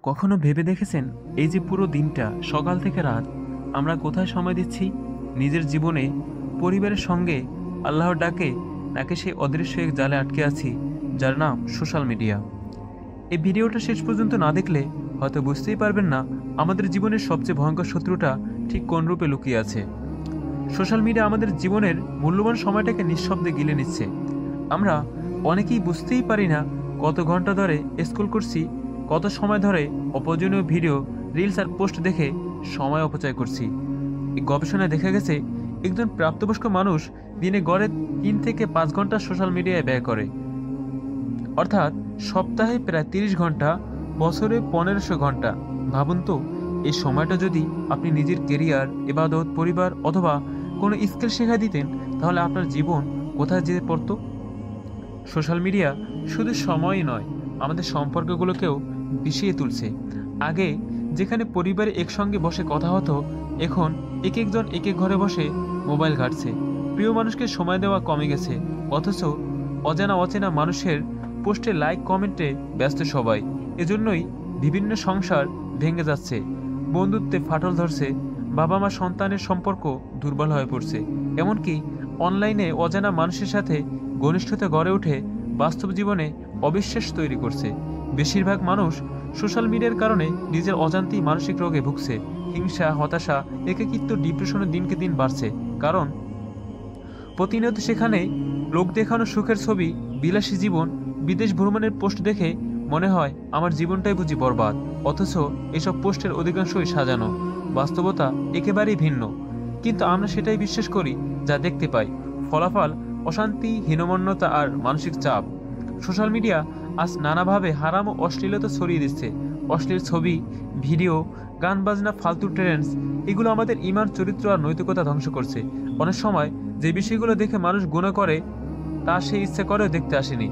কখনো ভেবে দেখেছেন এই যে পুরো দিনটা সকাল থেকে রাত আমরা কোথায় সময় দিচ্ছি? নিজের জীবনে, পরিবারের সঙ্গে, আল্লাহর ডাকে, নাকি সেই অদৃশ্য এক জালে আটকে আছি যার নাম সোশ্যাল মিডিয়া? এই ভিডিওটা শেষ পর্যন্ত না দেখলে হয়তো বুঝতেই পারবেন না আমাদের জীবনের সবচেয়ে ভয়ঙ্কর শত্রুটা ঠিক কোন রূপে লুকিয়ে আছে। সোশ্যাল মিডিয়া আমাদের জীবনের মূল্যবান সময়টাকে নিঃশব্দে গিলে নিচ্ছে। আমরা অনেকেই বুঝতেই পারি না কত ঘন্টা ধরে স্ক্রল করছি, কত সময় ধরে অপ্রয়োজনীয় ভিডিও, রিলস আর পোস্ট দেখে সময় অপচয় করছি। এই গবেষণায় দেখা গেছে একজন প্রাপ্তবয়স্ক মানুষ দিনে গড়ে 3 থেকে 5 ঘন্টা সোশ্যাল মিডিয়ায় ব্যয় করে, অর্থাৎ সপ্তাহে প্রায় 30 ঘন্টা, বছরে 1500 ঘন্টা। ভাবুন তো, এই সময়টা যদি আপনি নিজের কেরিয়ার, ইবাদত, পরিবার অথবা কোনো স্কিল শেখা দিতেন, তাহলে আপনার জীবন কোথায় যেতে পড়তো? সোশ্যাল মিডিয়া শুধু সময়ই নয়, আমাদের সম্পর্কগুলোকেও বিষিয়ে তুলছে। আগে যেখানে পরিবারে একসঙ্গে বসে কথা হতো, এখন এক একজন এক এক ঘরে বসে মোবাইল ঘাঁটছে। প্রিয় মানুষকে সময় দেওয়া কমে গেছে, অথচ অজানা অচেনা মানুষের পোস্টে লাইক কমেন্টে ব্যস্ত সবাই। এজন্যই বিভিন্ন সংসার ভেঙে যাচ্ছে, বন্ধুত্বে ফাটল ধরছে, বাবা মা সন্তানের সম্পর্ক দুর্বল হয়ে পড়ছে। এমনকি অনলাইনে অজানা মানুষের সাথে ঘনিষ্ঠতা গড়ে উঠে বাস্তব জীবনে অবিশ্বাস তৈরি করছে। বেশিরভাগ মানুষ সোশ্যাল মিডিয়ার কারণে নিজের অজান্তেই মানসিক রোগে ভুগছে। হিংসা, হতাশা, একাকিত্ব, ডিপ্রেশনের দিনকে দিন বাড়ছে। কারণ প্রতিনিয়ত সেখানে লোক দেখানো সুখের ছবি, বিলাসী জীবন, বিদেশ ভ্রমণের পোস্ট দেখে মনে হয় আমার জীবনটাই বুঝি বরবাদ। অথচ এসব পোস্টের অধিকাংশই সাজানো, বাস্তবতা একেবারেই ভিন্ন। কিন্তু আমরা সেটাই বিশ্বাস করি যা দেখতে পাই। ফলাফল অশান্তি, হীনমন্যতা আর মানসিক চাপ। সোশ্যাল মিডিয়া আজ নানাভাবে হারাম ও অশ্লীলতা ছড়িয়ে দিচ্ছে। অশ্লীল ছবি, ভিডিও, গান বাজনা, ফালতু ট্রেন্ডস, এগুলো আমাদের ঈমান, চরিত্র আর নৈতিকতা ধ্বংস করছে। অনেক সময় যে বিষয়গুলো দেখে মানুষ গুনাহ করে, তা সে ইচ্ছে করেও দেখতে আসেনি।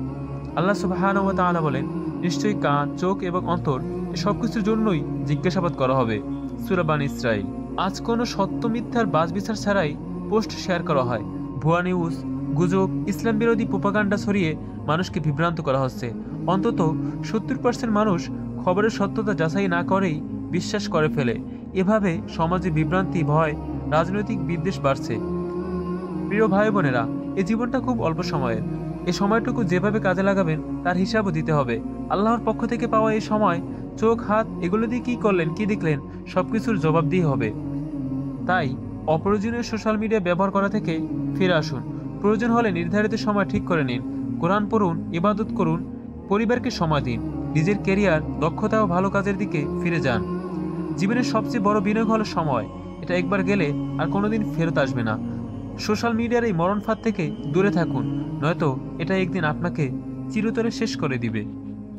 আল্লাহ সুবহানাহু ওয়া তাআলা বলেন, নিশ্চয়ই কান, চোখ এবং অন্তর এ সব কিছুর জন্যই জিজ্ঞাসাবাদ করা হবে। সূরা বনী ইসরাঈল। আজ কোনো সত্য মিথ্যার বাছবিচার ছাড়াই পোস্ট শেয়ার করা হয়। ভুয়া নিউজ, গুজব, ইসলাম বিরোধী প্রোপাগান্ডা ছড়িয়ে মানুষকে বিভ্রান্ত করা হচ্ছে। অন্তত 70% মানুষ খবরের সত্যতা যাচাই না করেই বিশ্বাস করে ফেলে। এভাবে সমাজে বিভ্রান্তি, ভয়, রাজনৈতিক বিদ্বেষ বাড়ছে। প্রিয় ভাই বোনেরা, এই জীবনটা খুব অল্প সময়ের। এই সময়টুকু যেভাবে কাজে লাগাবেন তার হিসাবও দিতে হবে। আল্লাহর পক্ষ থেকে পাওয়া এই সময়, চোখ, হাত, এগুলো দিয়ে কী করলেন, কী দেখলেন, সবকিছুর জবাব দিয়ে হবে। তাই অপ্রয়োজনীয় সোশ্যাল মিডিয়া ব্যবহার করা থেকে ফিরে আসুন। প্রয়োজন হলে নির্ধারিত সময় ঠিক করে নিন। কোরআন পড়ুন, ইবাদত করুন, পরিবারকে সময় দিন, নিজের ক্যারিয়ার, দক্ষতা ও ভালো কাজের দিকে ফিরে যান। জীবনের সবচেয়ে বড় বিনিয়োগ হলো সময়। এটা একবার গেলে আর কোনোদিন ফেরত আসবে না। সোশ্যাল মিডিয়ার এই মরণ ফাঁদ থেকে দূরে থাকুন, নয়তো এটা একদিন আপনাকে চিরতরে শেষ করে দিবে।